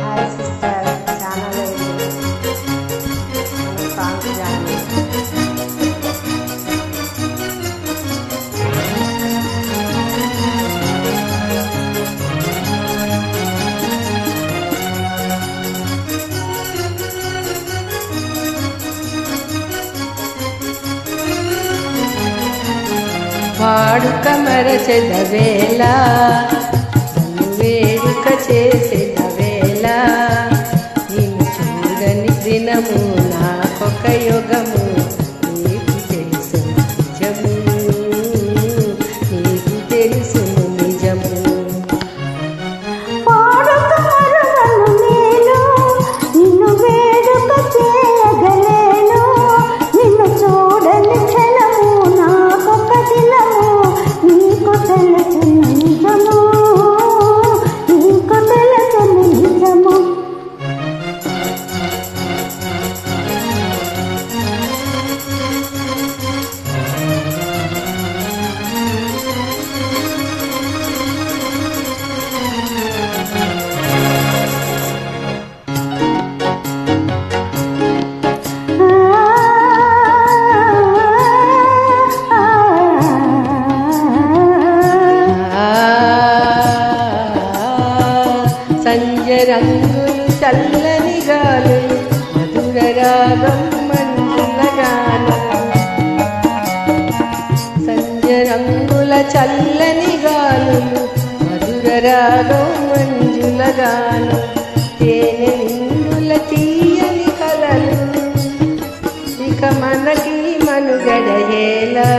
Hi sister, channel ఏంటి? Songs కానీ వాడుక మరచెద వేళ వేడుక చేసేద వేళ నిన్ను చూడని దినము నాకొక యుగము నీకు తెలుసు నిజము, నీకు తెలుసు నిజము. నిన్ను వేడుక చేయగలేను, నిన్ను చూడని క్షణము నాకొక దినము నీకు తెలుసు నిజము, నీకు తెలుసు నిజము. సంజ రంగులు చల్లని గాలులు మధుర రాగం మంజుల గానం. సంజ రంగుల చల్లని గాలులు మధుర రాగం మంజుల గానం. తేనె నిండుల తీయని కలలు ఇక మనకి మనుగడ ఎలా.